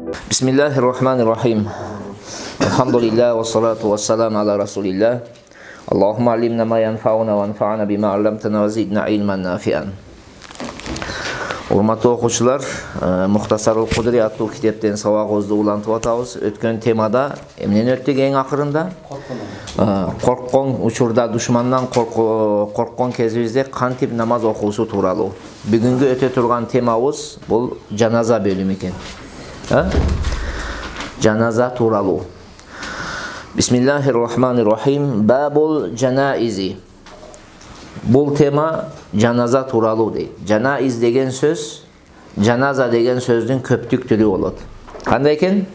Bismillahirrahmanirrahim. Elhamdülillah ve salatu ve selamu ala Resulillah. Allahümme allimna ma yanfa'una ve anfa'na bima allamtana ve zidna ilmen nafi'an. Урматтуу окуучулар, Мухтасарул Кудри аттуу китептен сабагыбызды улантып атабыз. Өткөн темада эмнени өттүк эң акырында? Корккон учурда душмандан корккон кезибизде кантип намаз окуусу тууралуу. Бүгүнгү өтө турган темабыз бул жаназа бөлүмү экен. Жаназа тууралуу. Бисмиллахиррахманиррахим. Бабул жанаизи. Бул тема жаназа тууралуу дейт. Жанаиз деген сөз, жаназа деген сөздүн көптүк түрү болот. Кандай экен?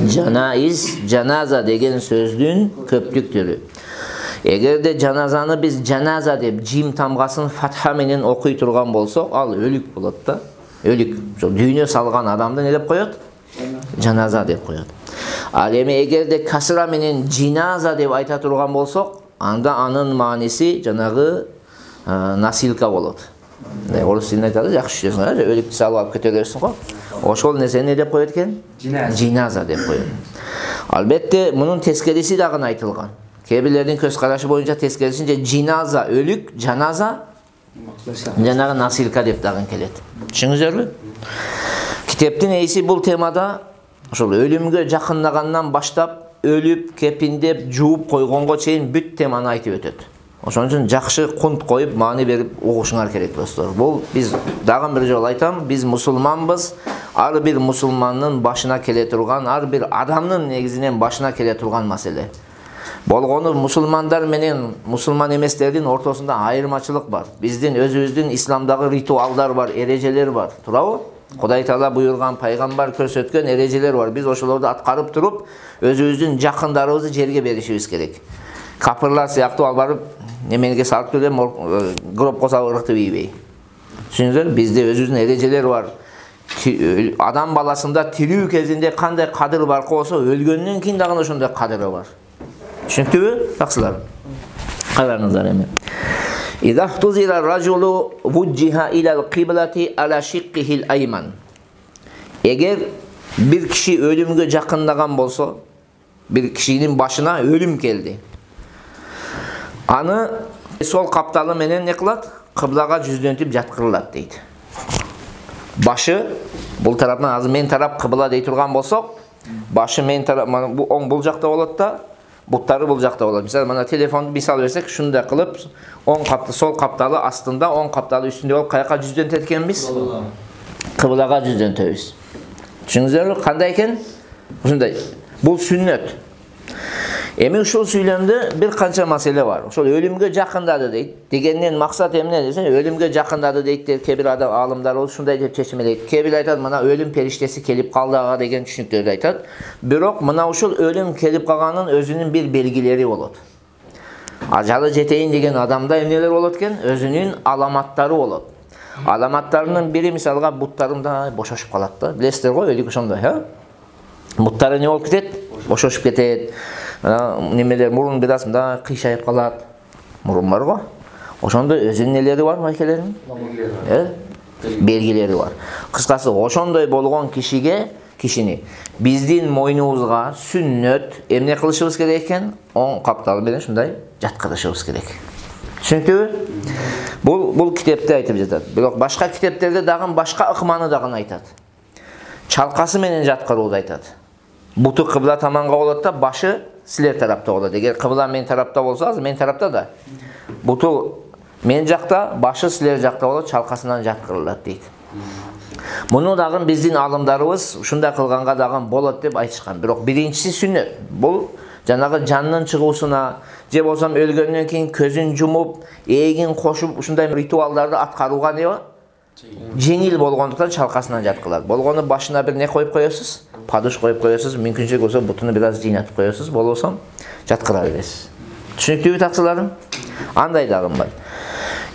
Жанаиз, жаназа деген сөздүн көптүк түрү. Эгерде жаназаны биз жаназа деп жим тамгасын фатха менен окуй турган болсок, ал өлүк болот да. Өлүк. Дүйнө салган адамды не деп коет? Жаназа деп коет. Ал эми эгерде касыра менен жиназа деп айта турган болсок, анда анын мааниси жанагы насилка болот. Орус тилинде айтады, жакшы түшүнөсүң, өлүктү салып алып кете бересиң го. Ошол нерсени деп коет экен? Жиназа деп коет. Албетте мунун тескериси дагы айтылган. Кээ бирлердин көз карашы боюнча тескерисинче жиназа өлүк, жаназа жанагы насилка деп дагы келет. Түшүндүңүздөрбү? Китептин ээси бул темада ошол өлүмгө жакындагандан баштап өлүп, кепиндеп, жууп койгонго чейин бүт теманы айтып өтөт. Ошон үчүн жакшы кунт коюп, маани берип угушуңар керек достор. Бул биз дагы бир жолу айтам, биз мусулманбыз. Ар бир мусулмандын башына келе турган, ар бир адамдын негизинен башына келе турган маселе. Болгону мусулмандар менен мусулман эместердин ортосунда айырмачылык бар. Биздин өзүбүздүн исламдагы ритуалдар бар, эрежелер бар. Туурабы? Кудай Таала буйрган, пайгамбар көрсөткөн эрежелер бар. Биз ошолорду аткарып туруп, өзүбүздүн жакындарыбызды жерге беришибиз керек. Капырлар сыяктуу ал барып немеге салып келем, гробко салып ырыкты ийбей. Түшүндүңүздөр? Бизде өзүбүздүн эрежелер бар. Адам баласында тирүү кезинде кандай кадыр бар болсо, өлгөндөн кийин дагы ошондой кадыры бар. Түшүнүктүбү, таксылар? Караңыздар эми. İza htuzira raculu vujjiha ilal qiblati ala shiqqihil ayman. Eğer bir kişi ölümge jakındagan bolsa, bir kişinin başına ölüm geldi. Anı sol kaptalı menen ne kılat? Kıblaga жүздөнтүп jatkırılat deydi. Başı bul tarafdan azı men taraf kıbla dey turgan bolsok, başı men taraf bu oң bul jakta bolot da, buttары бул жакта болот. Мисалы, мына телефонду мисал берсек, шундай кылып, оң капты, сол капталы астында, оң капталы үстүндө болуп, каяка жүздөнтөт экенбиз? Кыблага жүздөнтөбүз. Түшүндүңүздөрбү? Кандай экен? Ушундай. Бул сүннөт. Эми ушул сүйлөмдө бир канча маселе бар. Ошол өлүмгө жакындады дейт. Дегенден максат эмне десе, өлүмгө жакындады дейт, кээ бир адам аалымдар ушундай деп чечимелейт. Кээ бир айтат, мына өлүм периштеси келип калды ага деген түшүнүктөрдү айтат. Бирок мына ушул өлүм келип калганын өзүнүн бир белгилери болот. Ажалы жетейин деген адамда эмнелер болот экен? Өзүнүн аламаттары болот. Аламаттарынын бири мисалга буттарында бошошуп калат да. Билесиздер го, өлүк ошондой, буттары не болуп кетет? Бошошуп кетет. Немелер мурун бир аз мында кыйшайып калат. Мурун бар го. Ошондой өзүнүн нелери бар, байкелерин? Белгилери бар. Кыскасы, ошондой болгон кишини биздин мойнубузга сүннөт эмне кылышыбыз керек экен? Оң капталы менен ушундай жаткырышыбыз керек. Түшүнүктүбү? Бул китепте айтып жатат. Бирок башка китептерде дагы башка ыкманы дагы айтат. Чалкасы менен жаткырууду айтат. Буту кыбла таманга болот да, башы силер тарапта болот. Эгер кыбла мен тарапта болсо, азыр мен тарапта да. Буту мен жакта, башы силер жакта болот, чалкасынан жаткырылат дейт. Муну дагы биздин алымдарыбыз ушундай кылганга дагы болот деп айтышкан. Бирок биринчиси сүннөт. Бул жанагы жаннын чыгуусуна, же болсом өлгөндөн кийин көзүн жумуп, эгин кошуп ушундай ритуалдарды аткарууга не бар? Жеңил болгондуктан чалкасынан жаткылат. Болгону башына бир не коюп коесуз? Падуш коюп коесуз, мүмкүнчүлүк болсо бутуну бир аз жыйнатып коесуз, болбосо жаткыра бересиз. Түшүнүктүүбү таксыларым? Андай дагы бар.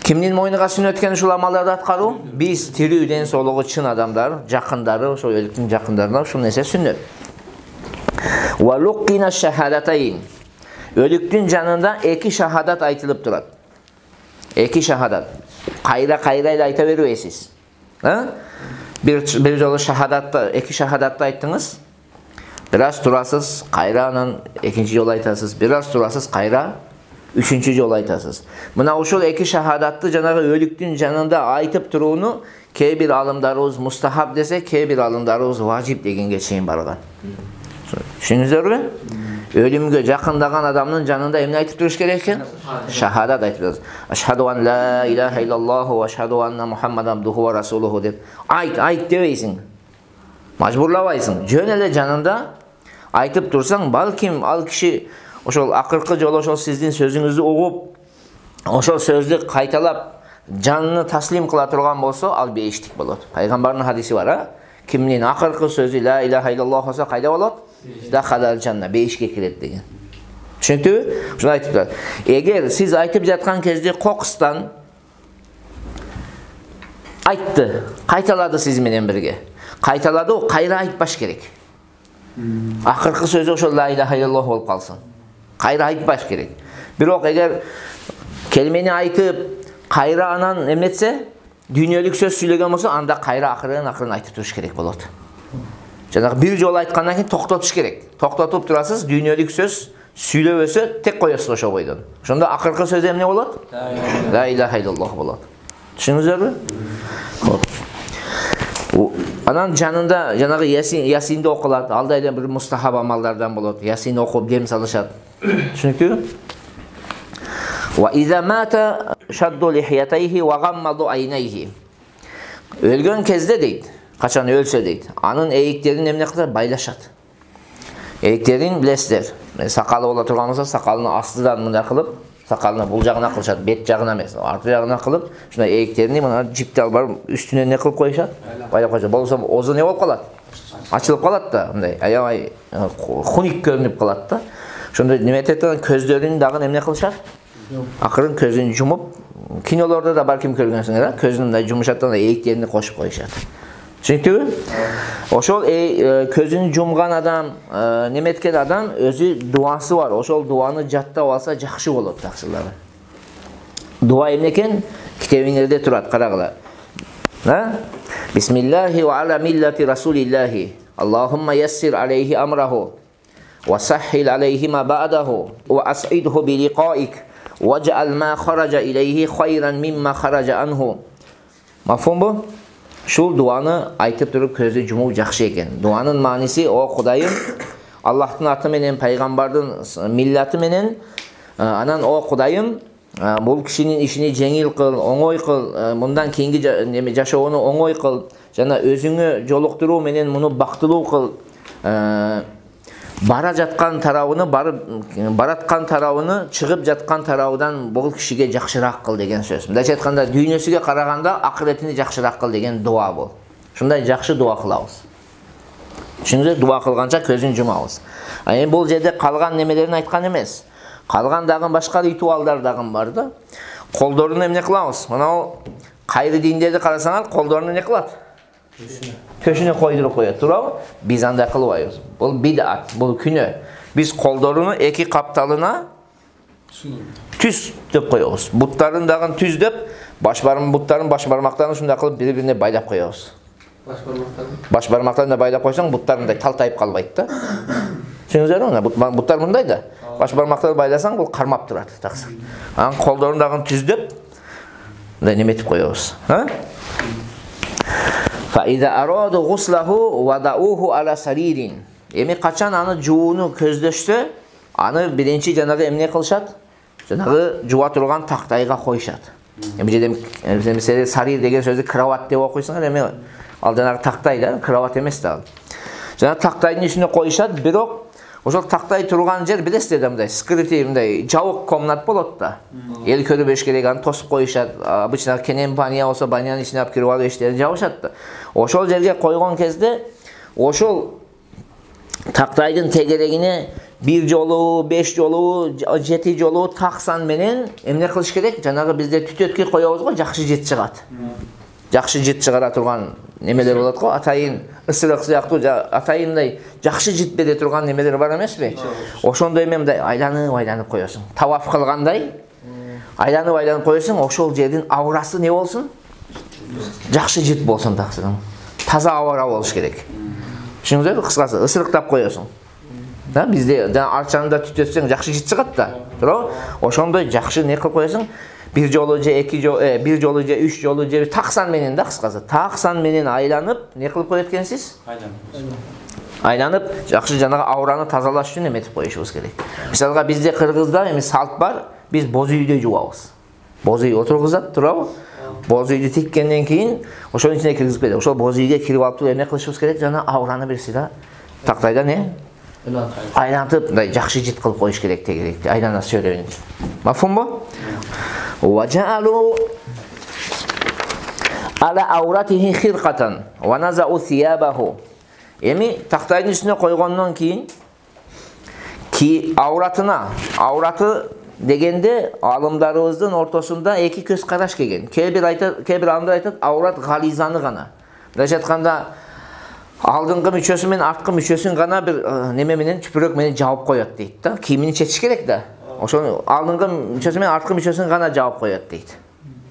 Кимдин мойнуга сүннөт экен ушул амалдарды аткаруу? Биз тирүү ден соолугу чын адамдар, жакындары, ошол өлүктүн жакындарына ушул нерсе сүннөт. Ва луqqina шахадатайн. Өлүктүн жанында эки шахадат айтылып турат. Эки шахадат. Кайра эле айта бербейсиз. Bir жолу шахадатты, эки шахадатты айттыңыз. Biraz turasыз, кайра анан экинчи жолу айтасыз. Biraz turasыз, кайра üçüncü жолу айтасыз. Мына ошол эки шахадатты жанагы өлүктүн жанында айтып турууну кээ бир алымдарыбыз мустахаб десе, кээ бир алымдарыбыз важип дегенге чейин барган. Түшүнүңүздөрбү? Өлүмгө жакындаган адамдын жанында эмне айтып туруш керек экен? Шахадат айтып турабыз. Ашхаду ан ла илаха иллаллаху ва ашхаду анна Мухаммадан абдуху ва расулуху деп айт дебейсиң. Мажбурлабайсың. Жөн эле жанында айтып турсаң, балким ал киши ошол акыркы жолу ошол сиздин сөзүңүздү угуп, ошол сөздү кайталап жанын таслим кыла турган болсо, ал бейиштик болот. Пайгамбардын хадиси бар, а? Кимдин акыркы сөзү ла илаха иллаллах болсо кайда болот? Дахалал жанна, бейишке кирет деген. Түшүнүктүбү? Ушуну айтып турат. Эгер сиз айтып жаткан кезде кокустан айтты, кайталады сиз менен бирге. Кайталады, кайра айтпаш керек. Акыркы сөзү ошол ла илаха иллаллах болуп калсын. Кайра айтпаш керек. Бирок эгер келмени айтып, кайра анан эметсе, дүйнөлүк сөз сүйлөгөн болсо, анда кайра акырын айтып туруш керек болот. Жанагы бир жолу айткандан кийин токтотуш керек. Токтотуп турасыз, дүйнөлүк сөз сүйлөбөсө тек коесуз ошо бойдон. Ошондо акыркы сөз эмне болот? Ла илаха иллаллах болот. Түшүнүңүздөрбү? Анан жанында жанагы ясинди окулат, ал да эле бир мустахаб амалдардан болот. Ясин окуп дем салышат. Түшүнүктүбү? Ва иза мата шадду лихиятайхи ва гаммаду айнайхи. Өлгөн кезде дейт, качан өлсө дейт, анын эйиктерин эмне кылат? Байлашат. Эйиктерин билесиздер. Сакалы боло турган болсо, сакалын астыдан мындай кылып, сакалын бул жагына кылышат, бет жагына эмес, арты жагына кылып, ушундай эйиктерин мына жипти алып барып үстүнө не кылып коюшат? Байлап коюшат. Болсо озу не болуп калат? Ачылып калат да, мындай аябай хуник көрүнүп калат да. Ошондо неме этет, көздөрүн дагы эмне кылышат? Акырын көзүн жумуп, кинолордо да балким көргөнсүңөр, а? Көзүн мындай жумушат да эйиктерин кошуп коюшат. Түшүнүктүбү? Ошол көзүн жумган адам, неметкен адам өзү дуасы бар. Ошол дуаны жаттап алса жакшы болот, таксылары. Дуа эмне экен? Китебиңерде турат, карагыла. Бисмиллахи ва аля миллати расулиллахи. Аллахумма яссир алейхи амраху ва саххил алейхи ма ба'даху ва ас'идху би лиқаик вадж'ал ма хараджа илейхи хайран мимма хараджа анху. Мафхум бу? Шул дуаны айтып туруп көздү жумуу жакшы экен. Дуанын мааниси, о Кудайым, Аллахтын аты менен, пайгамбардын миллаты менен, анан о Кудайым, бул кишинин ишини жеңил кыл, оңой кыл, мындан кийинки жашоону оңой кыл, жана өзүңө жолуктуруу менен муну бактылуу кыл. Бара жаткан тарабыны, бараткан тарабыны, чыгып жаткан тарабыдан бул кишиге жакшыраак кыл деген сөз. Мындайча айтканда, дүйнөсүгө караганда акыретини жакшыраак кыл деген дуа бул. Ушундай жакшы дуа кылабыз. Түшүнүңүздөр, дуа кылганча көзүн жумабыз. Эми бул жерде калган немелерин айткан эмес. Калган дагы башка ритуалдар дагы бар да. Колдорун эмне кылабыз? Мына кайры диндерди карасаңар, колдорун эмне кылат? Köşüne koydurup koyuyor. Turabı? Biz anda kılıyoruz. Bu bid'at, bu günü. Biz koldorunu iki kaptalına tüz döp koyuyoruz. Butların dağın tüz döp, butların baş parmaklarını şunda kılıp birbirine baylap koyuyoruz. Baş parmaklarını da baylap koysan butların da taltayıp kalbaydı da. Düşünüzler mi? Butlar bundaydı. Baş parmaklarını baylasan bu karmap durardı. Koldorunu dağın tüz döp, nemetip koyuyoruz. فَإِذَا أَرَادُ غُسْلَهُ وَدَعُوهُ عَلَى سَرِيرٍ. Emi kaçan anı juğunu közдөштү, anı birinci janagı emne kılışat? Janagı juğa turgan taktayga koyuşat. Emi jedem mesela sarir degen sözü kravat dep okuysunlar, emi al janagı taktay da, kravat emes da. Janagı taktayдын üstüne koyuşat, birok ошол тактай турган жер билесиздер да, мындай скрытый мындай жабык комнат болот да. Эл көрбөш керек, аны тосуп коюшат. Обычно кенен баня болсо банянын ичине алып кирип алып эштерин жабышат да. Ошол жерге койгон кезде ошол тактайдын тегерегине бир жолу, 5 жолу, 7 жолу таксан менен эмне кылыш керек? Жанагы бизде түтөткө коебуз го, жакшы жет чыгат. Жакшы жет чыгара турган немелер болот го, атайын ысырык сыяктуу атайындай жакшы жет бере турган немелер бар эмеспи? Ошондой мындай айланып коесуң. Таваф кылгандай айланып коесуң, ошол жердин аурасы не болсун? Жакшы жет болсун таксырың. таза ауа болуш керек. Түшүндүңүзбү? Кыскасы ысырыктап коесуң. Да, бизде арчанында түтөтсөң жакшы жит чыгат да. Туурабы? Ошондой жакшы не кылып коесуң. Bir жолу же эки жолу, bir жолу же үч жолу же таксан менен да кыскасы. Таксан менен айланып, не кылып коет экенсиз? Айланып, жакшы жанагы аураны тазалаш үчүн эметип коюшубуз керек. Мисалга бизде Кыргызда эми салт бар, биз боз үйдө жуабыз. Боз үй отургузат, туурабы? Боз үйдү тиккенден кийин ошонун ичине киргизип кетет. Ошол боз үйгө кирип алып туруп эмне кылышыбыз керек? Жана аураны бирси да тактайда не? Айлантып, мындай жакшы жит кылып коюш керек тегеректи. Айлана сөйлөбүн. Мафхумбу? وجعلوا على عورته خرقة ونزعوا ثيابه. Эми тактайдын үстүнө койгондон кийин аураты дегенде алымдарыбыздын ортосунда эки көз караш келген. Кээ бир алымдар айтат, аурат гализаны гана. Мындайча айтканда алдыңкы мүчөсү менен арткы мүчөсүн гана бир неме менен чүпүрөк менен жаап коет дейт да. Кийимини чечиш керек да. Ошону алдыңкы мүчөсү менен арткы мүчөсүн гана жаап коет дейт.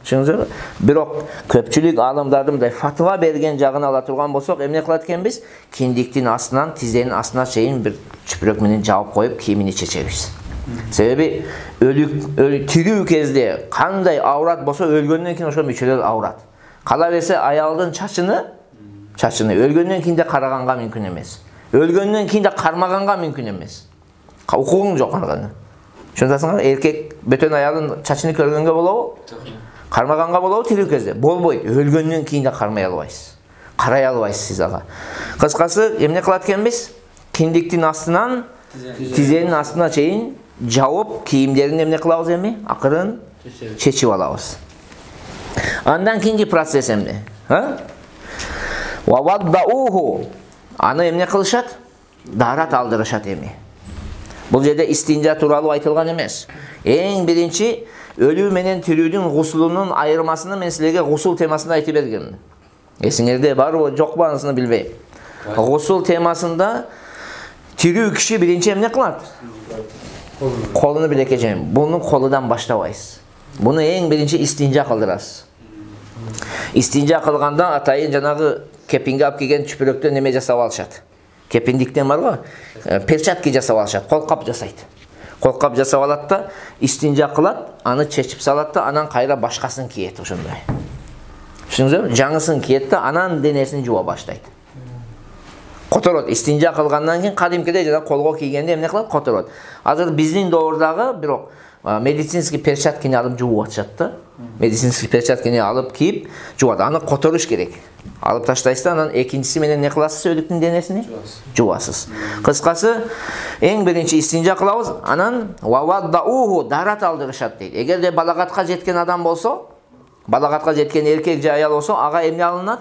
Түшүндүңүзбү? Бирок көпчүлүк алымдардын мындай фатва берген жагын ала турган болсок, эмне кылат экенбиз? Киндиктин астынан, тизенин астына чейин бир чүпүрөк менен жаап коюп, кийимини чечебиз. Себеби тирүү кезде кандай аурат болсо, өлгөндөн кийин ошо мүчөлөр аурат. Кала берсе аялдын чачыны өлгөндөн кийин да караганга мүмкүн эмес. Өлгөндөн кийин да кармаганга мүмкүн эмес. Укугуң жок аны. Шундасыңар, эркек бөтөн аялдын чачыны көргөнгө болобу? Кармаганга болобу тирүү кезде? Болбойт. Өлгөндөн кийин да кармай албайсыз. Карай албайсыз сиз ага. Кыскасы, эмне кылат экенбиз? Киндиктин астынан тизенин астына чейин жауып, кийимдерин эмне кылабыз эми? Акырын чечип алабыз. Андан кийинки процесс эмне? Ваваддауху. Аны эмне кылышат? Дарат алдырышат эми. Бул жерде истинжа тууралуу айтылган эмес. Эң биринчи өлүү менен тирүүдүн гусулунун айырмасыны мен силерге гусул темасында айтып бергенмин. Эсиңерде барбы, жокпу анысını билбейм. Гусул темасында тирүү киши биринчи эмне кылат? Колуну билекке жем. Буну колудан баштабайсыз. Буну эң биринчи истинжа кылдырасыз. Истинжа кылганда атайын жанагы кепинге алып келген чүпүрөктөн неме жасап алышат. Кепиндиктен барбы? Перчатки жасап алышат, колкап жасайт. Колкап жасап алат да, истинжа кылат, аны чечип салат да, анан кайра башкасын кийет ошондой. Түшүндүңүзбү? Жаңысын кийет да, анан денесин жууа баштайт. Которот, истинжа кылгандан кийин кадимкидей жана колго кийгенде эмне кылат? Которот. Азыр биздин доордагы бирок медицинский перчаткини алып жууп атышат да. Медицинский перчаткини алып кийип жуат. Аны которуш керек. Алып таштайсыз да, анан экинчиси менен не кыласыз өлүктүн денесини? Жуасыз. Кыскасы, эң биринчи истинжа кылабыз, анан ваваддауху дарат алдырышат дейт. Эгерде балагатка жеткен адам болсо, балагатка жеткен эркек же аял болсо, ага эмне алынат?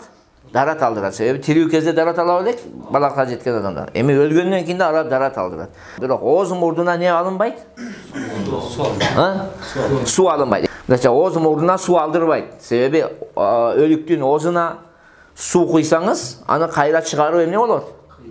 Дарат алдырат. Себеби тирүү кезде дарат ала элек балагатка жеткен адамдар. Эми өлгөндөн кийин да дарат алдырат. Бирок ооз мурдуна не алынбайт? Суу алынбайт. Ооз мурдуна суу алдырбайт. Себеби өлүктүн оозуна суу куйсаңыз, аны кайра чыгаруу эмне болот?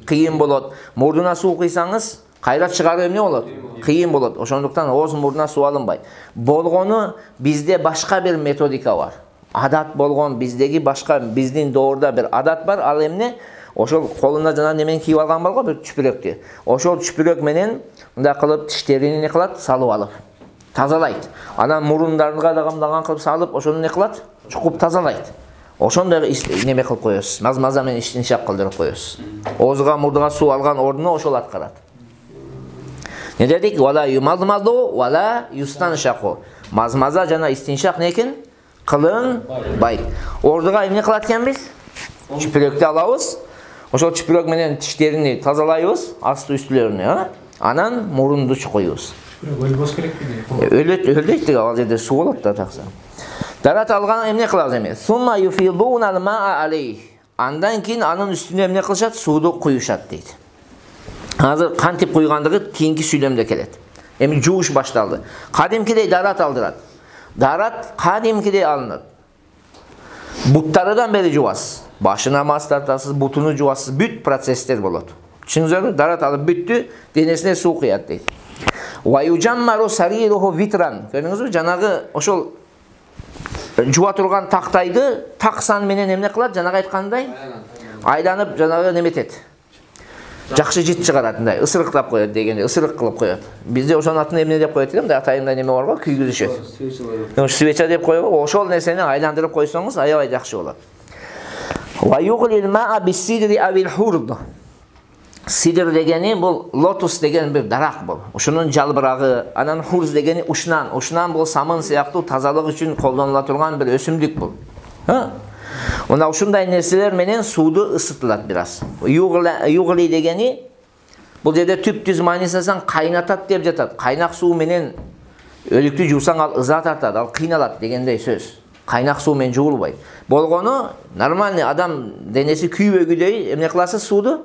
Кыйын болот. Мурдуна суу куйсаңыз, кайра чыгаруу эмне болот? Кыйын болот. Ошондуктан ооз мурдуна суу алынбайт. Болгону бизде башка бир методика бар. Адат болгон биздеги башка, биздин доорда бир адат бар. Ал эмне? Ошол колуна жана немен кийип алган бар го, бир чүпүрөктү. Ошол чүпүрөк менен мындай кылып тиштерин не кылат? Салып алып. Тазалайт. Анан мурундарга да камдаган кылып салып, ошону не кылат? Чукуп тазалайт. Ошондой неме кылып коесуз. Мазмаза менен истиншак кылдырып коесуз. Оозуга, мурдуга суу алган ордуна ошол аткарат. Не дедик? Вала юмадмаду, вала юстаншаку. Мазмаза жана истиншак не экен? Кылын байт. Ордуга эмне кылат экенбиз? Чүпүрөктү алабыз. Ошол чүпүрөк менен тиштерини тазалайбыз, асты үстүлөрүнө, анан мурунду чукуйбуз. Өлбөс керекпи? Өлдөйт, ал жерде суу болот да такса. Дарат алган эмне кылабыз эми? Сумма юфидунал ма'a алейх. Андан кийин анын үстүнө эмне кылышат? Сууду куюшат дейт. Азыр кантип куйгандыгы кийинки сүйлөмдө келет. Эми жууш башталды. Кадимкидей дарат алдырат. Дарат кадимкидей алынат. Буттарыдан бери жуасыз. Башына мас тартасыз, бутуну жуасыз, бүт процесстер болот. Түшүндүңүзбү? Дарат алып бүттү, денесине суу куят дейт. Ва южаммару сарируху витран. Көрдүңүзбү? Жанагы ошол жуа турган тактайды таксан менен эмне кылат? Жанагы айткандай айланып жанагы неметет. Жакшы жит чыгарат мындай, ысырыктап коет дегенде, ысырык кылып коет. Бизде ошонун атын эмне деп коет экен, атайымда неме бар го, күйгүзүшөт. Свеча деп коебу, ошол нерсени айландырып койсоңуз аябай жакшы болот. Ва юглил ма'a bis-sidri awil hurd. Сидр дегени бул лотус деген бир дарак бул. Ушунун жалбырагы, анан хурз дегени ушнан. Ушнан бул самын сыяктуу тазалык үчүн колдонула турган бир өсүмдүк бул. Мына ушундай нерселер менен сууду ысытылат бир аз. Югли дегени бул жерде түп-түз майнасаң кайнатат деп жатат. Кайнак суу менен өлүктү жуусаң ал ыза тартат, ал кыйналат дегендей сөз. Кайнак суу менен жуулбайт. Болгону нормальный адам денеси күйбөгүдөй эмне кыласыз сууду?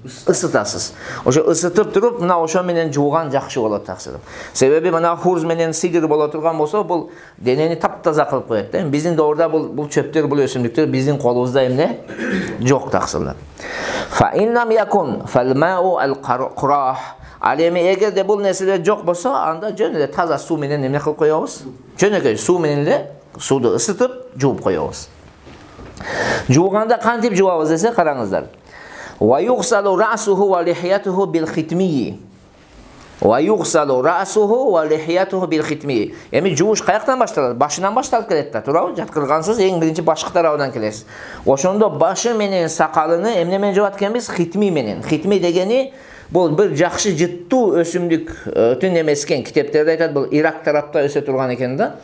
Ысытасыз. Ошо ысытып туруп, мына ошо менен жууган жакшы болот таксырып. Себеби мына хурз менен сидр боло турган болсо, бул денени таптаза кылып коет да. Биздин доорда бул чөптөр, бул өсүмдүктөр биздин колубузда эмне жок таксырлар. Fa innam yakun fal ma'u al-qurah. Ал эми эгерде бул нерселер жок болсо, анда жөн эле таза суу менен эмне кылып коебуз? Жөнөкөй суу менен эле сууду ысытып жууп коебуз. Жууганда кантип жуабыз десе, караңыздар. Wa yughsalu ra'suhu wa lihiyatuhu bil khitmi. Wa yughsalu ra'suhu wa lihiyatuhu bil khitmi. Эми жууш каяктан башталат? Башынан башталып келет да, туурабы? Жаткыргансыз эң биринчи башкы тарабынан келесиз. Ошондо башы менен сакалыны эмне менен жуат экенбиз? Хитми менен. Хитми дегени бул бир жакшы жыттуу өсүмдүктүн эмес экен. Китептерде айтат, бул Ирак тарапта өсө турган экен да.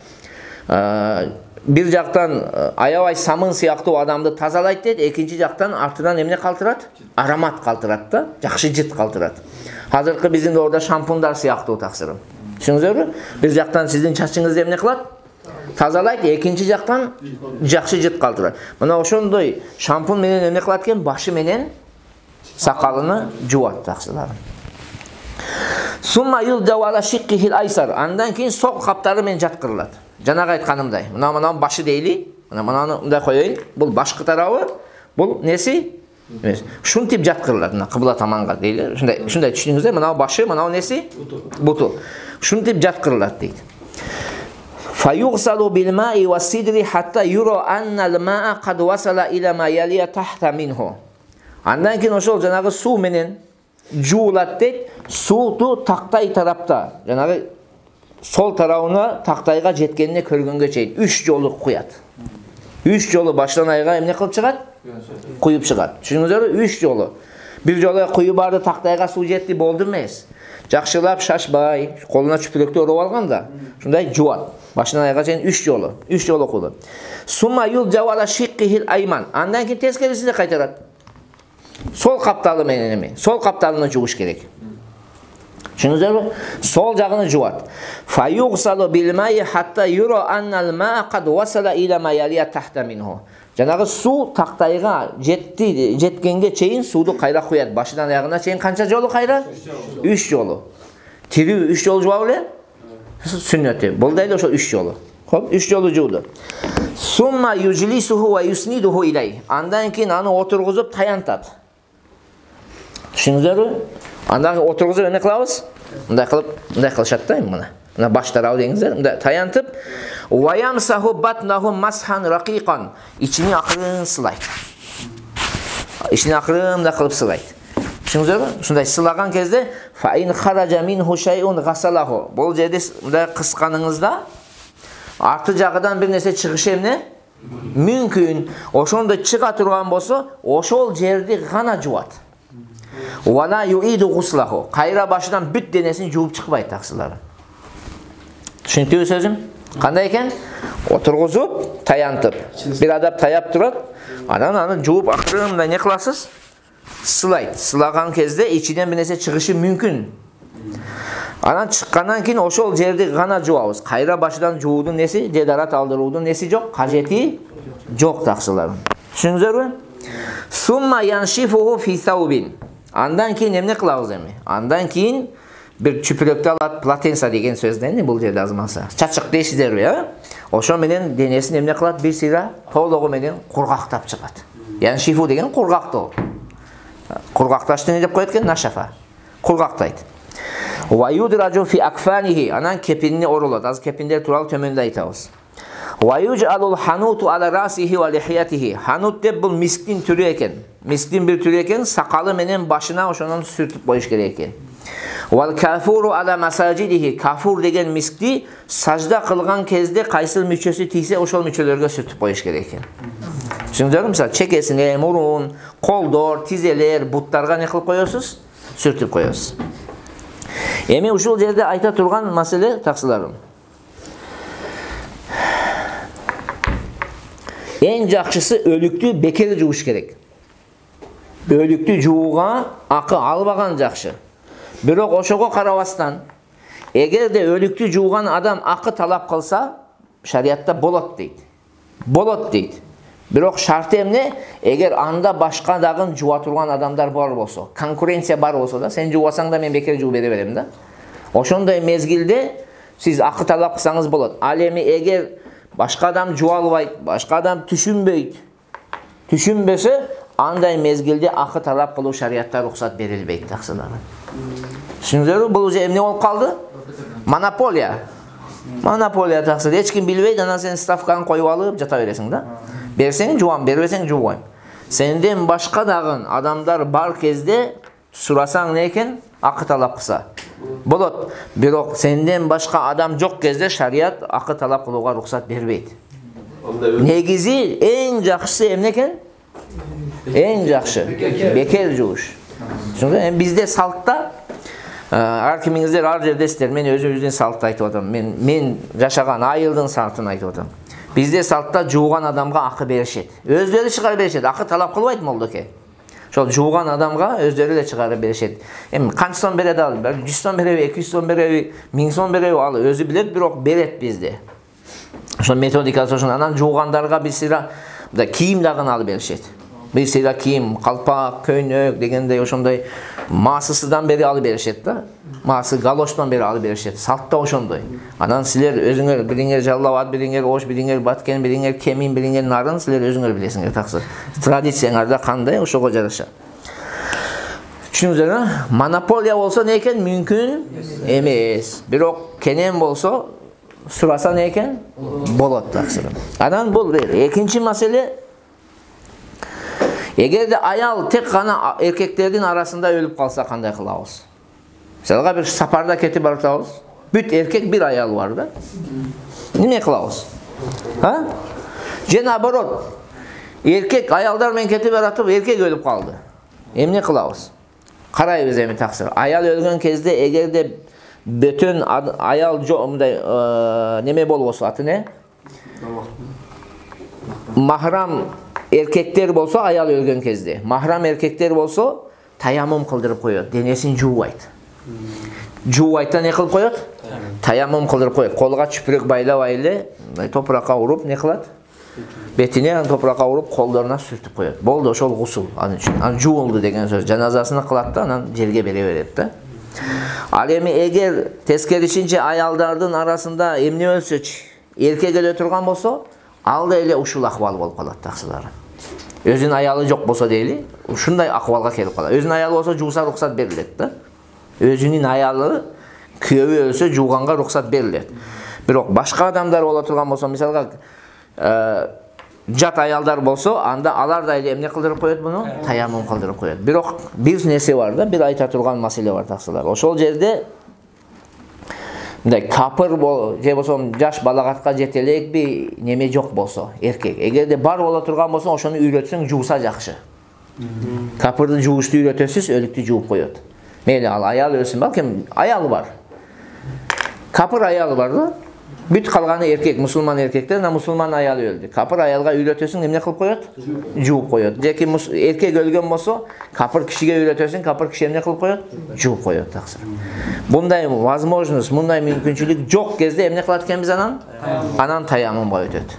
Bir жактан аябай самын сыяктуу адамды тазалайт дейт, экинчи жактан артынан эмне калтырат? Аромат калтырат да, жакшы жыт калтырат. Азыркы биздин доорда шампундар сыяктуу таксырым. Түшүнүңүзбү? Bir жактан сиздин чачыңызды эмне кылат? Тазалайт, экинчи жактан жакшы жыт калтырат. Мына ошондой шампун менен эмне кылат экен? Башы менен сакалыны жуат таксыларым. Summa yuldaw ala shiqqihil aysar. Андан кийин сол каптары менен жаткырылат. Жанагы айтканымдай. Мына башы дейли. Мына мындай коеюн. Бул башкы тарабы, бул неси? Ушинтип жаткырылат. Мына кыбла таманга дейли. Ушундай түшүнүңүздөр. Мына башы, мына неси? Буту. Ушинтип жаткырылат дейт. Fayughsalu bil ma'i was sidri hatta yura anna al ma'a qad wasala ila ma yaliya tahta minhu. Андан кийин ошол жанагы суу менен жуулат дейт. Сууду тактай тарапта, жанагы сол тарабына тактайга жеткенине көргөнгө чейин 3 жолу куят. 3 жолу баштан айга эмне кылып чыгат? Куюп чыгат. Түшүнүңүздөрбү? 3 жолу. Bir жолу куюп барды, тактайга суу жетти, болду эмес. Жакшылап шашпай, колуна чүпүрөктү ороп алганда, ушундай жуат. Башынан айга чейин 3 жолу. 3 жолу кылды. Summa yuljaw ala shiqqihil ayman. Андан кийин тескерисине кайтарат. Сол капталы менен эми. Сол капталыны жууш керек. Түшүнүңүздөрбү? Сол жагын жуат. Fayughsalu bil ma'i hatta yura anna al ma'a qad wasala ila ma yaliya tahta minhu. Жанагы суу тактайга жеткенге чейин сууду кайра куят. Башынан аягына чейин канча жолу кайра? 3 жолу. Тирүү 3 жолу жуабы эле? Сүннөтү. Болду эле ошо 3 жолу. Хоп, 3 жолу жууду. Summa yujlisuhu wa yusniduhu ilay. Андан кийин аны отургузуп таянтат. Түшүнүңүздөрбү? Андан отургузуп эмне кылабыз? Мындай кылышат да мына. Мына баш тарабы деңиздер, мындай таянтып, wa yamsahu batnahu mashan raqiqan. Ичини акырын сылайт. Ичини акырын да кылып сылайт. Түшүнүңүздөрбү? Ушундай сылаган кезде fa in kharaja minhu shay'un ghasalahu. Бул жерде мындай кысканыңызда арты жагыдан бир нерсе чыгышы эмне? Мүмкүн. Ошондо чыга турган болсо, ошол жерди гана жуат. Вала юиду гуслаху. Кайра башынан бүт денесин жууп чыкпайт таксылары. Түшүнүктүүбү сөзүм? Кандай экен? Отургузуп, таянтып. Бир адам таяп турат, анан аны жууп акырын не кыласыз? Сылайт. Сылаган кезде ичинен бир нерсе чыгышы мүмкүн. Анан чыккандан кийин ошол жерди гана жуабыз. Кайра башынан жуудун неси, жедарат алдыруудун неси жок, кажети жок таксыларым. Түшүнүңүздөрбү? Summa yanshifuhu fi thawbin. Андан кийин эмне кылабыз эми? Андан кийин бир чүпүрөктү алат, платенса деген сөздөн бул жерде азмаса. Чачык дейсиздерби, а? Ошо менен денесин эмне кылат? Бир сыйра толугу менен кургактап чыгат. Яншифу деген кургактоо. Кургакташты не деп коет экен? Нашафа. Кургактайт. Wa yudraju fi akfanihi. Анан кепинине оролот. Аз кепиндер тууралуу төмөндө айтабыз. Wa yuj'alul hanutu ala rasihi wa lihiyatihi. Hanut deb bu miskin türü eken. Miskin bir türü eken, sakalı menen başına oşondan sürtüp koyuş gerek eken. Wal kafuru ala masajidihi. Kafur degen miskti sajda kılgan kezde kaysıl müçösü tiyse oşol müçölörgө sürtüp koyuş gerek eken. Düşündürüm misal çekesine, murun, koldor, tizeler, butlarga ne kılıp koyuyorsunuz? Sürtüp koyuyorsunuz. Emi uşul jerde ayta turgan masele taksılarım. En jakşısı ölüktü beker juuş gerek. Ölüktü juuga akı albagan jakşı. Bирок ошого карабастан, эгерде ölüktü juugan adam akı talap kılsa, şariatta bolot deydi. Bolot deydi. Бирок şartı emne, eğer anda başka dagın juva turgan adamlar bar bolsa, konkurensiya bar bolsa da, sen juvasaң da men beker juu bere berem da. Oşonday mezgilde siz akı talap kılsanız bolot. Al emi eğer başka adam juvalbayt, başka adam düşünbese, anday mezgilde akı talap kılуу şariatta ruhsat berilbeyt taksıları. Düşündürüm, bu emne olup kaldı? Monopoliya. Monopoliya taksıdır. Hiç kim bilbeydi, ana sen stavkanı koyup alıp jata veresin da. Bersen juvan, berбесең juvan. Senden başka dağın adamlar bar kezde surasaң ne eken? Akı talap kılsa. Bolot. Бирок senden başka adam жоқ kezdе şariat akı talap kılууга ruhsat berbeyt. Negizi en jakşısı emne eken? En jakşı. Beker juuş. Çünkü bizde saltta har kimingizler har жерде истер. Men özümüzdün saltты aytып атам. Men жашаган айылдын салтын aytып атам. Bizde saltta juugan adamga akı berişet. Özleri çıkarıp berişet. Akı talap kılbayt moldoke. Şol juugan adamga özleri de çıkarıp berişet. Em kanç so'm beredi al? 100 so'm berebi, 200 so'm berebi, 1000 so'm berebi al. Özü bilet, bирок beret bizde. Şol metodikası oşun. Anan juugandarga bir sıra kiyim dagın alıp berişet. Bir sıra kiyim, kalpak, köynök degende oşonday masısıdan beri alıp berişet da. Ması galoştan beri alıp berişet. Saltta oşonday. Anan siler özüңөр biriңер жаллабат, бiriңер ош, бiriңер баткен, biriңер кемин, бiriңер нарын siler özüңөр bilesiңер таксы. Традицияңарда кандай ошого жараша. Түшүнүңүздөр, монополия болсо не экен? Мүмкүн эмес. Бирок кенен болсо сураса не экен? Болот таксы. Анан бул экинчи маселе. Эгерде аял тек гана эркектердин арасында өлүп калса кандай кылабыз? Мисалга bir сапарда кетип баратабыз. Бүт эркек bir аял бар да. Неме кылабыз? Ha? Же наоборот. Эркек аялдар менен кетип баратып, эркек өлүп калды. Эмне кылабыз? Карайбыз эми таксыр. Аял өлгөн кезде эгерде бүтүн аял мындай неме болбосо, аты не? Mahram erkekler bolsa ayal ölgөн кезде. Mahram erkekler bolsa tayamum kıldırıp koyuyor. Denesini juubayt. Juubayttan ne kılıp koyuyor? Tayamum kıldırıp koyuyor. Kolga çüpürek baylap ele toprakka urup ne kılat? Betine toprakka urup kollarına sürtüp koyuyor. Boldu oşol gusul. Anın için. An juuldu degen söz. Janazasını kılat da anan jerge bere berет da. Al emi eger teskerişince ayaldardın arasında emni ölsöç erkek ele turgan bolsa alda ele uşul ahval bolup kalat taksılары. Özün ayalı жоқ bolsa deyli, ушундай акыбалга келип калат. Özün ayalı bolsa жууса рухсат берилет да. Özünün ayalı kүйөөбү өлсө жууганга рухсат берилет. Бирок башка адамдар боло турган болсо, мисалга жат аялдар болсо, анда алар да эле эмне кылдырып коет муну? Таяммум кылдырып коет. Бирок бир нерсе бар да, бир айта турган маселе бар таксылар. Ошол жерде мындай капыр же болсо жаш балагатка жете элекпи, неме жок болсо, эркек. Эгерде бар боло турган болсо, ошону үйрөтсөң жууса жакшы. Капырды жуушту үйрөтөсүз, өлүктү жууп коет. Мейли ал аял өлсүн, балким аялы бар. Капыр аялы бар да. Бүт калганы эркек, мусулман эркектер, мусулман аялы өлдү. Капыр аялга үйрөтөсүң, эмне кылып коет? Жууп коет. Жеки эркек өлгөн болсо, капыр кишиге үйрөтөсүң, капыр киши эмне кылып коет? Жууп коет таксыр. Мындай возможность, мындай мүмкүнчүлүк жок кезде эмне кылат экенбиз анан? Анан таяммумга өтөт.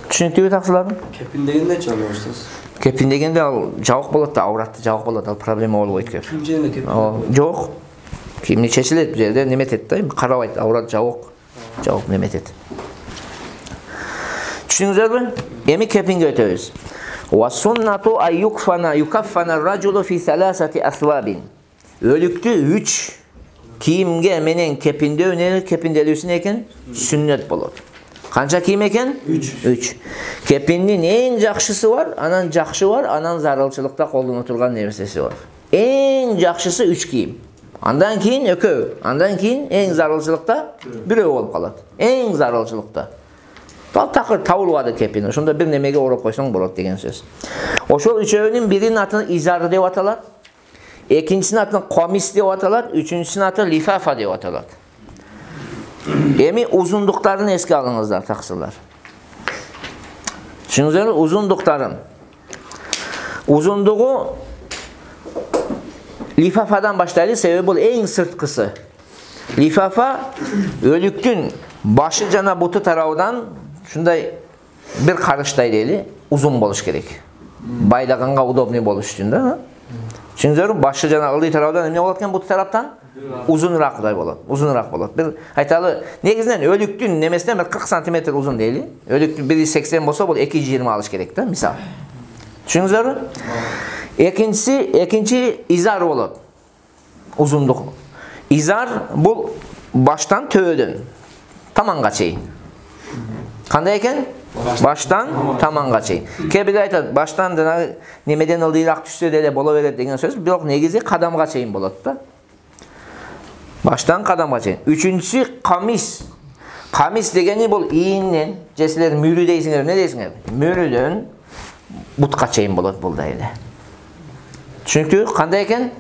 Түшүнүктүүбү таксылар? Кепин дегенде чалабыз. Кепин дегенде ал жабык болот да, ауратты жабык болот, ал проблема болбойт кеп. Ким жерде кепин? Жок. Кимни чечилет бу жерде, неметет да, карабайт, аурат жабык. Жабык неметет. Түшүнүңүздөрбү? Эми кепинге өтөбүз. Ва суннату ай юкаффана ар-раджулу фи саласати асвабин. Өлүктү 3 кийимге менен кепинделүүсүн экен сүннөт болот. Kança kiyim eken? 3. Kepinnin en жақшысы var, anan жақшы var, anan zarılçılıkta kolunu turgan nersesi var. En жақшысы 3 kiyim. Andan keyin ökö. Andan keyin en zarılçılıkta birö olup kalat. En zarılçılıkta. Takır tavulvadı kepini. Şunda bir nemege orup koysan bolot degen söz. Oşol üçöөнүн birinin atını izar dep atalat. Ekincisinin atını komis dep atalat. Üçüncüsünün atı lifafa dep atalat. Emi uzunluklarını eski alınızlar taksırlar. Düşünüzler uzunlukların. Uzunluğu lifafadan başlaydı. Sebebi bu en sırtkısı. Lifafa ölüktün başı cana butu tarafından şunday bir karıştay değil, uzun boluş gerek. Baylaganga udobni boluş için de. Düşünüzler başı cana aldığı tarafından ne olarken butu taraftan? Uzunrak da bolat. Uzunrak bolat. Bir aytalı negizden ölüktün nemesinden bir 40 cm uzun değil. Ölüktün 1.80 bolsa bol 2.20 alış gerek de misal. Düşünüzler? Ekinci izar bolat. Uzunluk. İzar bu baştan töödün. Tamanga çeyin. Kanday eken? Baştan tamanga çeyin. Kebir aytat baştan nemeden ıldıyrak düşse de bola verir degen söz. Yok negizi kadamga çeyin bolat da. Baştan kadamga çeyin. Üçüncüsü kamis. Kamis degeni bol iyinden, cesiler mürü deysinler, ne deysinler? Mürüdön butka çeyin bolat bol da öyle. Çünkü kanday eken?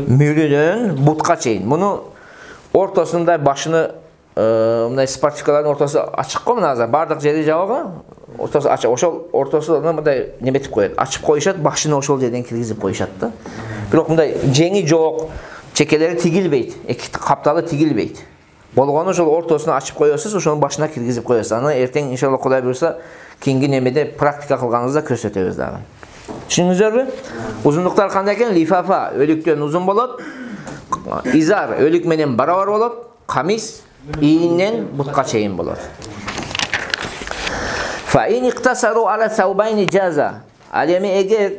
Mürüdön butka çeyin. Bunu ortasında başını sportifikaların ortası açık koyun azar. Bardak jeri javaga ortası açık. Oşol ortasına bunday nemetip koyat. Açıp koyuşat, başını oşol жерден kirgizip koyuşat da. Biroq bunday jengi жоқ, çekeleri tigilbeyt. Eki kaptalı tigilbeyt. Bolğonu oşol ortasına açıp koyuyorsunuz, oşonun başına kirgizip koyuyorsunuz. Ana erteң inşallah Kuday buyursa keyingi nemede praktika kılganыңızda көрсөтөбүz dagы. Düşünüzlermi? Uzunluklar kanday eken? Lifafa ölüktön uzun bolat. İzar ölük menen barabar bolat. Kamis iyinden butka çeyin bolat. Fa in iqtasaru ala thawbayni jaza. Alemi eger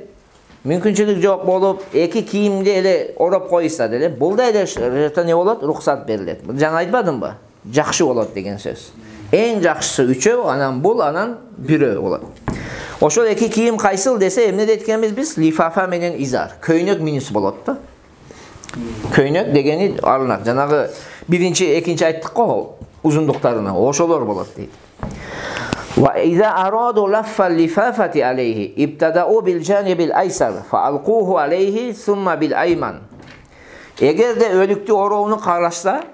mümkünçülük жоқ bolup iki kiyimde ele orop koysa dele, bul da ele ne bolat? Ruhsat berilet. Jana aytpadым ba? Жақшы bolat degen söz. En жақшысы üçö, anan bul, anan birö bolat. Oşol iki kiyim kaysıl dese emne detkemiz biz lifafa menen izar. Köynök minus bolat da. Köynök degeni alınat. Janagı birinci, ikinci ayttık ko uzunluklarına. Oşolor bolat deydi. Ve iza aradu laffal lifafati aleyhi ibtada'u bil canibil aysar fa alquhu aleyhi thumma bil ayman. Eğer de ölüktü oroğunu qarlaşsa,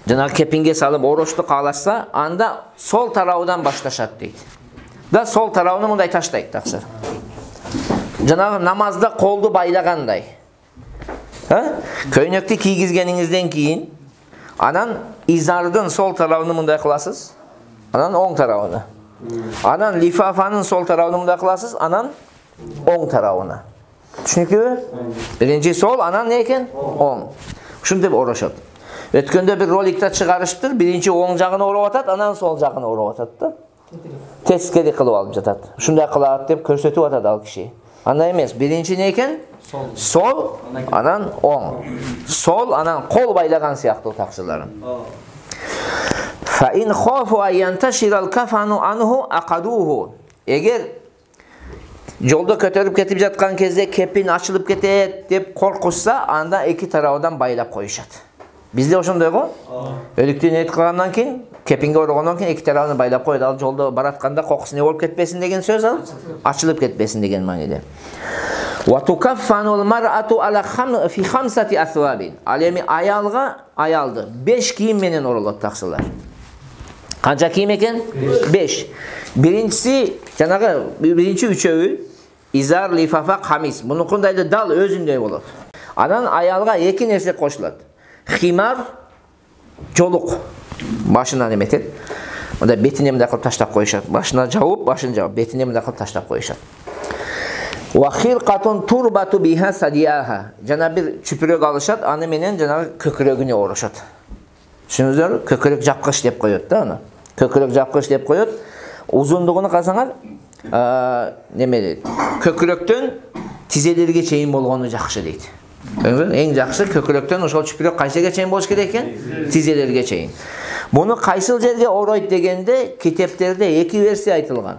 janagı kepinge salıp oroştu qarlaşsa, anda sol tarafından başlaşat deydi. Da sol tarafını bunday taşlayık taksır. Janagı namazda koldu baylagандай. Köynöktü kiygizgeninizden keyin anan izardın sol tarafını bunday kılasız. Anan oң tarafını. Anan lifafanın sol tarafını bunday kılasız. Anan oң tarafını. Düşünüklü mü? Birinci sol, anan ne eken? Oң. Şunu dep oroşat. Ötkönde bir rolikta çıkarıştır. Birinci oң jagını orop atat, anan sol jagını orop atat. Teskeri kılıp alıp jatat. Şunday kılat dep körsetip atat al kişi. Anda emes. Birinci ne eken? Sol, anan oң. Sol, anan kol baylagan siyahtı taksırların. Fa in khafu an yantashiral kafanu anhu aqaduhu. Eğer yolda kötörüp ketip jatkan кезде kepin açılıp ketet dep korkuşsa, anda iki tarafından baylap koyuşat. Bizde oşondoy go. Ölüktü net kılgandan keyin, kepinge orogondan keyin iki tarafını baylap koydu. Al yolda baratkanda kokusu ne bolup ketpesin degen söz al. Açılıp ketpesin degen manide. Wa tukaffanul mar'atu ala fi khamsati athwabin. Alemi ayaldı 5 kiyim menen orolat taksılar. Kança kiyim eken? 5. Birincisi janagı birinci üçöğü izar, lifafa, kamis. Bunun kundaydı dal özünдөй bolat. Anan ayalga iki nerse koşulat. Himar, joluk. Başından emetet. Onda betine mi kılıp taşlap koyuşat. Başına jaup, başını jaup. Betine mi kılıp taşlap koyuşat. Wa khirqatun turbatu biha sadiyaha. Jana bir çüpürök alışat, anı menen jana kökürögüne oroşat. Düşünüzler, kökürök japkış dep koyot da onu. Kökürök japkış dep koyot. Uzunluğunu qasaňar, neme deydi? Köküröktön tizelerge çeyin bolgonu jakşı deydi. Eң жакшы көкүрөктөн ошол чүпүрөк кайсыга чейин болуш керек экен? Тизелерге чейин. Буну кайсыл жерге ороyt дегенде китептерде эки версия айтылган.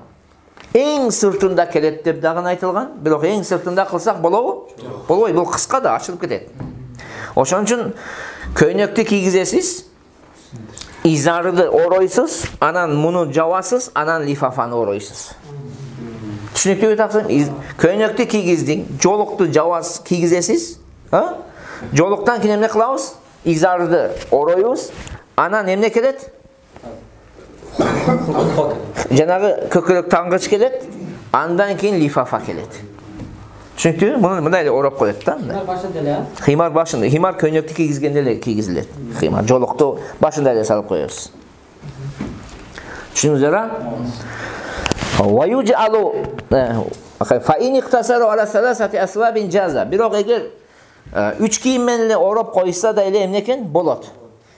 Эң сыртында келет деп дагы айтылган, бирок эң сыртында кылсак болобу? Болбойт, бул кыска да ачылып кетет. Ошон үчүн көйнөктү кийгизесиз, изарды оройсуз, анан муну жабасыз, анан лифафаны оройсуз. Түшүнүктүүбү таксым? Көйнөктү кийгиздиң, жолукту жабасыз, кийгизесиз, жолуктан кийин эмне кылабыз? Изарды оройбуз, анан эмне келет? Жанагы көкүрөк таңгыч келет, андан кийин лифафа келет. Түшүнүктүүбү? Муну мындай эле ороп коет да. Химар башында эле. Химар башында. Химар көйнөктү кийгизгенде эле кийгизилет. Химар жолукту башында эле салып коебуз. Түшүндүңүздөр? Ваюжалу фаин иктасару ала саласати асвабин жаза. Бирок эгер 3 кийим менен эле ороп койса да эле эмне экен? Болот.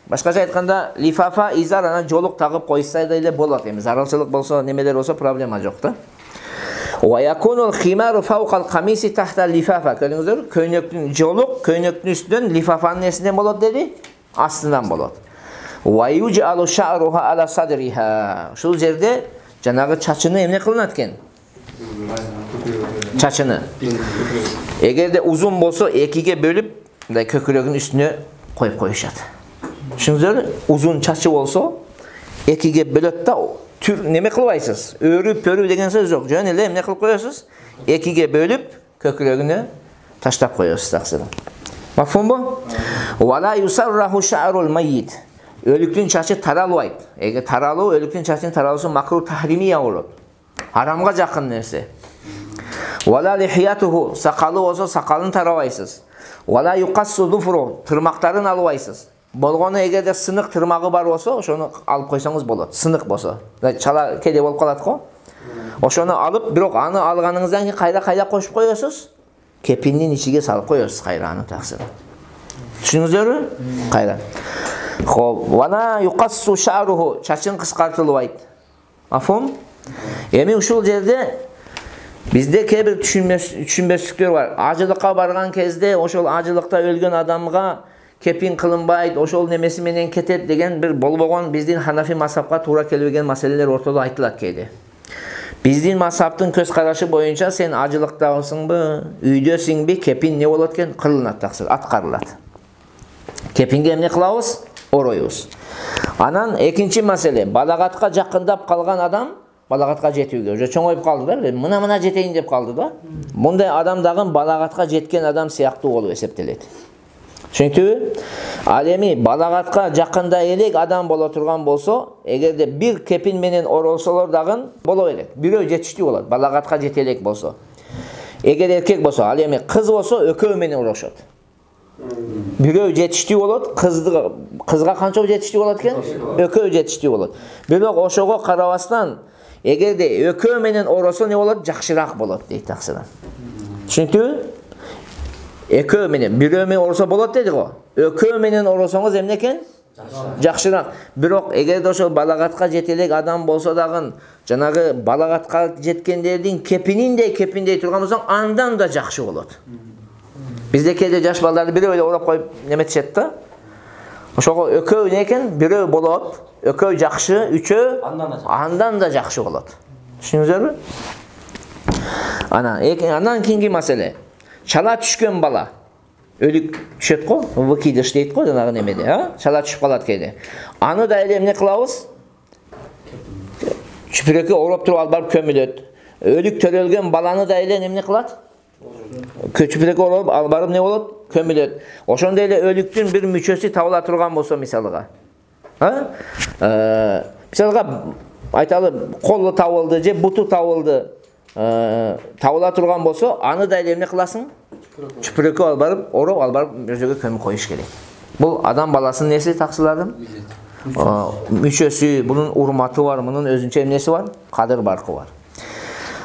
Башкача айтканда, лифафа, изар, анан жолук тагып койса да эле болот. Эми зарылчылык болсо, немелер болсо проблема жок да. Ваякунул химару фауқал камиси тахта лифафа. Көрдүңүздөр? Көйнөктүн жолук, көйнөктүн үстүнөн лифафанын эсинен болот деди, астынан болот. Ваюжалу шаруха ала садриха. Ушул жерде жанагы чачыны эмне кылынат экен? Чачыны. Эгерде узун болсо, экиге бөлүп, мындай көкүрөгүнүн үстүнө коюп коюшат. Түшүндүңүздөрбү? Узун чачы болсо, экиге бөлөт да, түр неме кылбайсыз. Өрүп, пөрүп деген сөз жок. Жөн эле эмне кылып коесуз? Экиге бөлүп, көкүрөгүнө таштап коесуз таксыры. Мафхумбу? Вала юсарраху ша'рул майит. Өлүктүн чачы таралбайт. Эгер таралуу, өлүктүн чачынын таралуусу макру тахримия болот. Харамга жакын нерсе. Вала лихиятуху. Сакалы болсо сакалын тарабайсыз. Вала юқассу дуфру. Тырмактарын албайсыз. Болгону эгерде сынык тырмагы бар болсо, ошону алып койсоңуз болот. Сынык болсо. Чала кеде болуп калат го. Ошону алып, бирок аны алганыңыздан кийин кайда кошуп коесуз? Кепиндин ичиге салып коесуз кайра аны таксыр. Түшүндүңүздөрбү? Кайра. Хоп, вана юқассу шаруху. Чачын кыскартылбайт. Афум? Эми ушул жерде бизде кээ бир түшүнбөстүктөр бар. Ажылыкка барган кезде ошол ажылыкта өлгөн адамга кепин кылынбайт, ошол немеси менен кетет деген бир болбогон биздин Ханафи мазхабка туура келбеген маселелер ортодо айтылат кээде. Биздин мазхабтын көз карашы боюнча сен ажылыктасыңбы, үйдөсүңбү, кепин не болот экен? Кылынат таксыр, аткарылат. Кепинге эмне кылабыз? Оройбуз. Анан экинчи маселе, балагатка жакындап калган адам балагатка жетүүгө уже чоңоюп калды да, мына жетейин деп калды да. Мындай адам дагы балагатка жеткен адам сыяктуу болуп эсептелет. Түшүнүктүүбү? Ал эми балагатка жакында элек адам боло турган болсо, эгерде бир кепин менен оролсолор дагы боло берет. Бирөө жетиштүү болот, балагатка жете элек болсо. Эгер эркек болсо, ал эми кыз болсо экөө менен орошот. Бирөө жетиштүү болот, кызга канча жетиштүү болот экен? Экөө жетиштүү болот. Бирок ошого карабастан, эгерде экөө менен оросо не болот? Жакшыраак болот дейт таксыран. Түшүнүктүүбү? Экөө менен, бирөө менен оросо болот деди го. Экөө менен оросоңуз эмне экен? Жакшыраак. Бирок эгерде ошол балагатка жете элек адам болсо дагы, жанагы балагатка жеткендердин кепиндей турган болсоң, андан да жакшы болот. Бизде кээде жаш балдарды бирөө эле ороп коюп неметишет да. Ошого экөө не экен? Бирөө болот, экөө жакшы, үчөө андан да жакшы болот. Түшүндүңүздөрбү? Анан кийинки маселе. Чала түшкөн бала. Өлүк түшөт го, выкидыш дейт го жанагы немеде, Чала түшүп калат кээде. Аны да эле эмне кылабыз? Чүпүрөккө ороп туруп алып барып көмүлөт. Өлүк төрөлгөн баланы да эле эмне кылат? Чүпүрөккө ороп алып барып не болот? Көмүлөт. Ошондой эле өлүктүн бир мүчөсү табыла турган болсо мисалга. Мисалга айталы колу табылды же буту табылды. Табыла турган болсо, аны да эле эмне кыласың? Чүпүрөккө алып барып, ороп алып барып бир жерге көмүп коюш керек. Бул адам баласынын неси таксылардын? Мүчөсү, бунун урматы бар, мунун өзүнчө эмнеси бар? Кадыр баркы бар.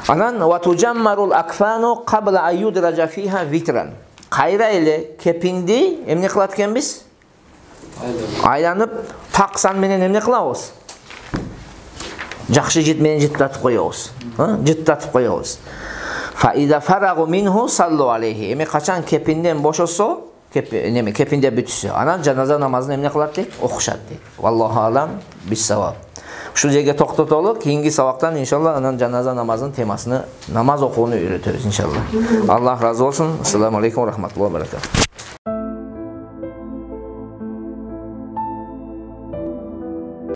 Анан ватужаммарул акфану кабла аюдража фиха витран. Кайра эле кепинди эмне кылат экенбиз? Айланып, таксан менен эмне кылабыз? Жакшы жит менен жыттатып коебуз. Жыттатып коебуз. Fa iza faragu minhu sallu aleyhi. Emi kaçan kepinden boşosa, kepinde bütüsü. Anan cenaze namazını emne kılat deyik, okuşat deyik. Vallahu alam bis savab. Şu жерге toxtatoluk, keyingi sabaktan inşallah anan cenaze namazının temasını, namaz okuğunu öğretiyoruz inşallah. Allah razı olsun. Esselamu aleyküm ve rahmetullahi ve berekatuhu.